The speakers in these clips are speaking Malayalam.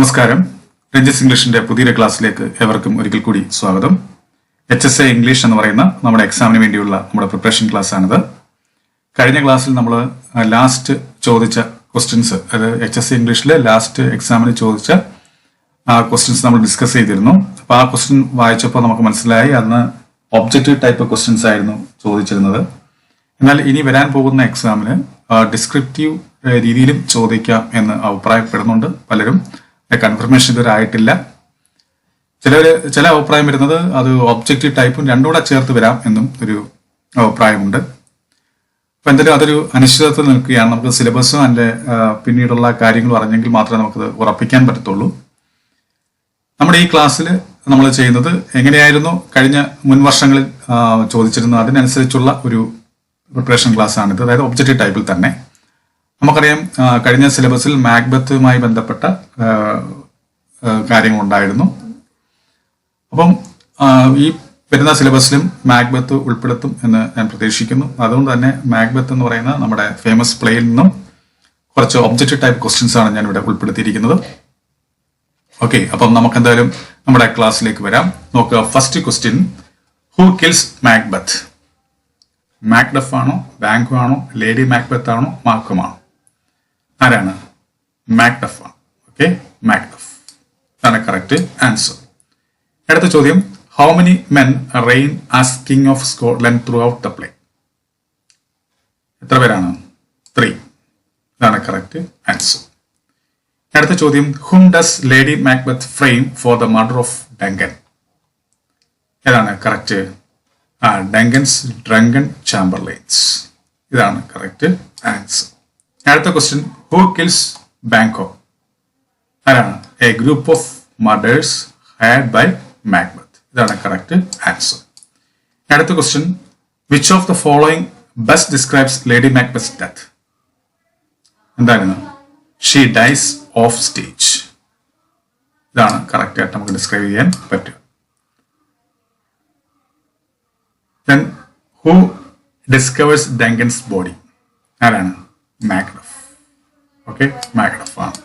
നമസ്കാരം. രഞ്ജിത്സ് ഇംഗ്ലീഷിന്റെ പുതിയൊരു ക്ലാസ്സിലേക്ക് ഏവർക്കും ഒരിക്കൽ കൂടി സ്വാഗതം. HSA ഇംഗ്ലീഷ് എന്ന് പറയുന്ന നമ്മുടെ എക്സാമിന് വേണ്ടിയുള്ള നമ്മുടെ പ്രിപ്പറേഷൻ ക്ലാസ് ആണിത്. കഴിഞ്ഞ ക്ലാസ്സിൽ നമ്മൾ ലാസ്റ്റ് ചോദിച്ച ക്വസ്റ്റ്യൻസ്, അതായത് HSA ഇംഗ്ലീഷിലെ ലാസ്റ്റ് എക്സാമിന് ചോദിച്ച ക്വസ്റ്റ്യൻസ് നമ്മൾ ഡിസ്കസ് ചെയ്തിരുന്നു. അപ്പോൾ ആ ക്വസ്റ്റ്യൻ വായിച്ചപ്പോൾ നമുക്ക് മനസ്സിലായി അന്ന് ഒബ്ജക്റ്റീവ് ടൈപ്പ് ക്വസ്റ്റ്യൻസ് ആയിരുന്നു ചോദിച്ചിരുന്നത്. എന്നാൽ ഇനി വരാൻ പോകുന്ന എക്സാമിന് ഡിസ്ക്രിപ്റ്റീവ് രീതിയിലും ചോദിക്കാം എന്ന് അഭിപ്രായപ്പെടുന്നുണ്ട് പലരും. കൺഫർമേഷൻ ഇതുവരെ ആയിട്ടില്ല. ചില അഭിപ്രായം വരുന്നത് അത് ഒബ്ജക്റ്റീവ് ടൈപ്പും രണ്ടും കൂടെ ചേർത്ത് വരാം എന്നും ഒരു അഭിപ്രായമുണ്ട്. അപ്പൊ എന്തായാലും അതൊരു അനിശ്ചിതത്വത്തിൽ നിൽക്കുകയാണ്. നമുക്ക് സിലബസും അതിന്റെ പിന്നീടുള്ള കാര്യങ്ങളും അറിഞ്ഞെങ്കിൽ മാത്രമേ നമുക്കത് ഉറപ്പിക്കാൻ പറ്റത്തുള്ളൂ. നമ്മുടെ ഈ ക്ലാസ്സിൽ നമ്മൾ ചെയ്യുന്നത് എങ്ങനെയായിരുന്നു കഴിഞ്ഞ മുൻ വർഷങ്ങളിൽ ചോദിച്ചിരുന്നത് അതിനനുസരിച്ചുള്ള ഒരു പ്രിപ്പറേഷൻ ക്ലാസ് ആണിത്. അതായത് ഒബ്ജക്റ്റീവ് ടൈപ്പിൽ തന്നെ. നമുക്കറിയാം കഴിഞ്ഞ സിലബസിൽ മാക്ബത്തുമായി ബന്ധപ്പെട്ട കാര്യങ്ങളുണ്ടായിരുന്നു. അപ്പം ഈ വരുന്ന സിലബസിലും മാക്ബത്ത് ഉൾപ്പെടുത്തും എന്ന് ഞാൻ പ്രതീക്ഷിക്കുന്നു. അതുകൊണ്ട് തന്നെ മാക്ബത്ത് എന്ന് പറയുന്ന നമ്മുടെ ഫേമസ് പ്ലേയിൽ നിന്നും കുറച്ച് ഒബ്ജക്റ്റീവ് ടൈപ്പ് ക്വസ്റ്റ്യൻസ് ആണ് ഞാൻ ഇവിടെ ഉൾപ്പെടുത്തിയിരിക്കുന്നത്. ഓക്കെ, അപ്പം നമുക്ക് എന്തായാലും നമ്മുടെ ക്ലാസ്സിലേക്ക് വരാം. നോക്കുക, first question, who kills Macbeth? Macduff ആണോ, ബാങ്ക് ആണോ, ലേഡി മാക്ബത്ത് ആണോ, മാർക്കം ആണോ? ആരാണ്? മാക്ഡഫ് ആണ്. ഓക്കെ, മാക്ഡഫ് ആണ് കറക്റ്റ് ആൻസർ. അടുത്ത ചോദ്യം, how many men reign as king of Scotland throughout the play? എത്ര പേരാണ്? 3. ഇതാണ് കറക്റ്റ് ആൻസർ. അടുത്ത ചോദ്യം, whom does Lady Macbeth frame for the murder of Duncan? ഏതാണ് കറക്റ്റ്? Duncan's drunken chamberlains. ഇതാണ് കറക്റ്റ് ആൻസർ. അടുത്ത ക്വസ്റ്റ്യൻ, ഹു കിൽസ് ബാങ്കോക്ക്? ആരാണ്? A group of murderers hired by Macbeth. ഇതാണ് കറക്റ്റ് ആൻസർ. അടുത്ത question, which of the following best describes Lady Macbeth death? എന്തായിരുന്നു? She dies off stage. ഇതാണ് കറക്റ്റ് ആയിട്ട് നമുക്ക് ഡിസ്ക്രൈബ് ചെയ്യാൻ പറ്റുക. Then, who discovers Duncan's body? ആരാണ്? Macduff. Okay, Macduff ആണ്.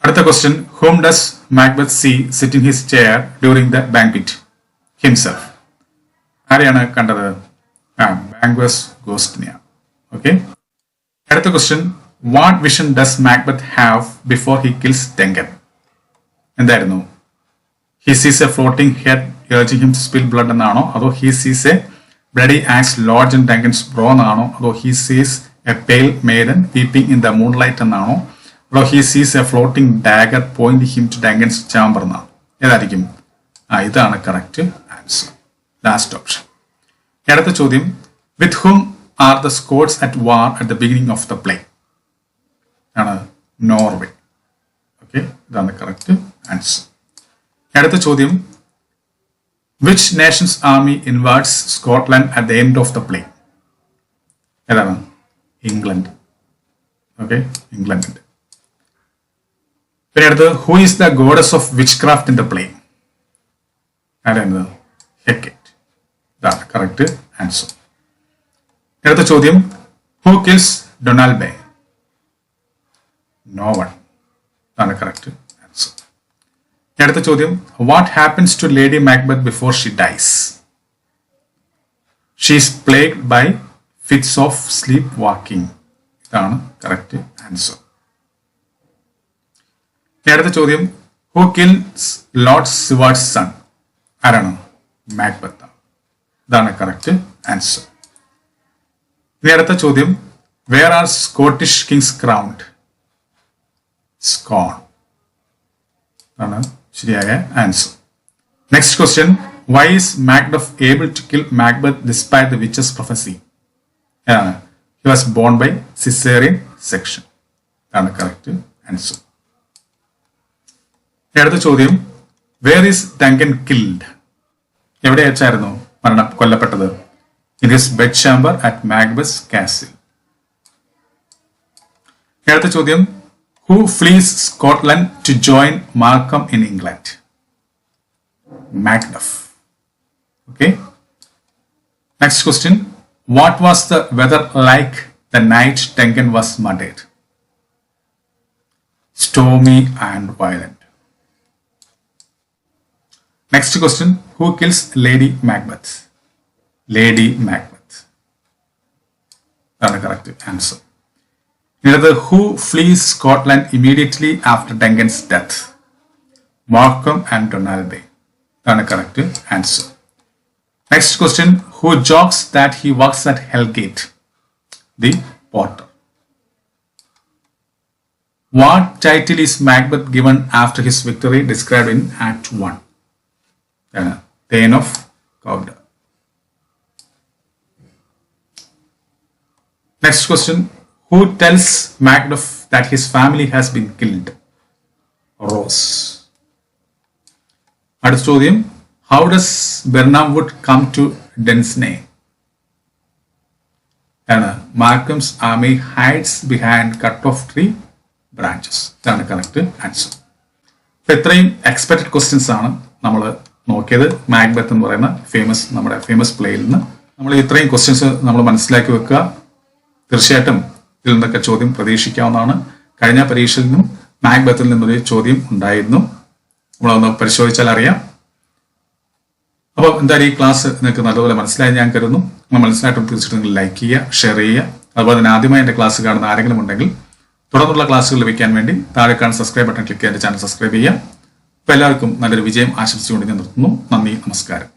അടുത്ത question, whom does Macbeth see sit in his chair during the banquet? Himself. ആരെയാണ് കണ്ടത്? Banquet's ghostനെയാണ്. Okay. അടുത്ത question, what vision does Macbeth have before he kills Duncan? എന്തായിരുന്നു? He sees a floating head urging him to spill blood എന്നാണോ, അതോ he sees a bloody axe lodged in Duncan's brow എന്നാണോ, അതോ he sees a pale maiden weeping in the moonlight എന്നാണോ, അതോ he sees a floating dagger pointing him to Duncan's chamber എന്നാണോ? ഏതായിരിക്കും? ഇതാണ് കറക്റ്റ് ആൻസർ, ലാസ്റ്റ് ഓപ്ഷൻ. അടുത്ത ചോദ്യം, with whom are the Scots at war at the beginning of the play? ആണ് നോർവേ. ഓക്കെ, ഇതാണ് കറക്റ്റ് ആൻസർ. അടുത്ത ചോദ്യം, which nation's army invades Scotland at the end of the play? ഏതാണ്? ഇംഗ്ലണ്ട്. Okay, England. പിന്നെ അടുത്തത്, who is the goddess of witchcraft in the play? ആരാണ്? ഹെക്കറ്റ്. ഇതാണ് കറക്റ്റ് ആൻസർ. അടുത്ത ചോദ്യം, who kills Donalbain? No one. ഇതാണ് കറക്റ്റ് ആൻസർ. അടുത്ത ചോദ്യം, what happens to Lady Macbeth before she dies? She is plagued by fits of sleep walking. ഇതാണ് കറക്റ്റ് ആൻസർ. അടുത്ത ചോദ്യം, who kills Lord Siward's son? ആരാണ്? മാക്ബത്ത്. ഇതാണ് കറക്റ്റ് ആൻസർ. ഇനി അടുത്ത ചോദ്യം, where are Scottish kings crowned? Scone. ആണ് ശരിയായ answer. Next question, why is Macduff able to kill Macbeth despite the witches prophecy? He was born by caesarean section. ആണ് കറക്റ്റ് ആൻസർ. അടുത്ത ചോദ്യം, വേർ ഈസ് ഡങ്കൻ കിൽഡ്? എവിടെ വെച്ചായിരുന്നു കൊല്ലപ്പെട്ടത്? In his bed chamber at Macbeth castle. അടുത്ത ചോദ്യം, who flees Scotland to join Markham in England? Macduff. Okay. Next question. What was the weather like the night Duncan was murdered? Stormy and violent. Next question. Who kills Lady Macbeth? Lady Macbeth. That's the correct answer. Another, who flees Scotland immediately after Duncan's death? Markham and Donalbain. That's the correct answer. Next question. Who jokes that he works at Hellgate? The Potter. What title is Macbeth given after his victory described in Act 1? Thane of Cawdor. Next question. Who tells Macduff that his family has been killed? Ross. അടുത്ത ചോദ്യം. How does Birnam Wood come to Dunsinane? Markham's army hides behind cut-off tree branches. ഇതാണ് കറക്റ്റ് ആൻസർ. അപ്പോൾ ഇത്രയും എക്സ്പെക്റ്റഡ് ക്വസ്റ്റ്യൻസ് ആണ് നമ്മൾ നോക്കിയത് മാക്ബെത്ത് എന്ന് പറയുന്ന നമ്മുടെ ഫേമസ് പ്ലേയിൽ നിന്ന്. നമ്മൾ ഇത്രയും ക്വസ്റ്റ്യൻസ് നമ്മൾ മനസ്സിലാക്കി വെക്കുക. തീർച്ചയായിട്ടും ഇതിൽ നിന്നൊക്കെ ചോദ്യം പ്രതീക്ഷിക്കാവുന്നതാണ്. കഴിഞ്ഞ പരീക്ഷയിൽ നിന്നും മാക്ബെത്തിൽ നിന്നൊരു ചോദ്യം ഉണ്ടായിരുന്നു. നമ്മളൊന്ന് പരിശോധിച്ചാൽ അറിയാം. അപ്പോൾ എന്തായാലും ഈ ക്ലാസ് നിങ്ങൾക്ക് നല്ലപോലെ മനസ്സിലായി ഞാൻ കരുതുന്നു. നിങ്ങൾ മനസ്സിലായിട്ടും തീർച്ചയായിട്ടും നിങ്ങൾ ലൈക്ക് ചെയ്യുക, ഷെയർ ചെയ്യുക. അതുപോലെ തന്നെ ആദ്യമായി എൻ്റെ ക്ലാസ് കാണുന്ന ആരെങ്കിലും ഉണ്ടെങ്കിൽ തുടർന്നുള്ള ക്ലാസ്സുകൾ ലഭിക്കാൻ വേണ്ടി താഴെ കാണുന്ന സബ്സ്ക്രൈബ് ബട്ടൺ ക്ലിക്ക് ചെയ്ത് ചാനൽ സബ്സ്ക്രൈബ് ചെയ്യുക. അപ്പോൾ എല്ലാവർക്കും നല്ലൊരു വിജയം ആശംസിച്ചുകൊണ്ട് ഞാൻ നിർത്തുന്നു. നന്ദി, നമസ്കാരം.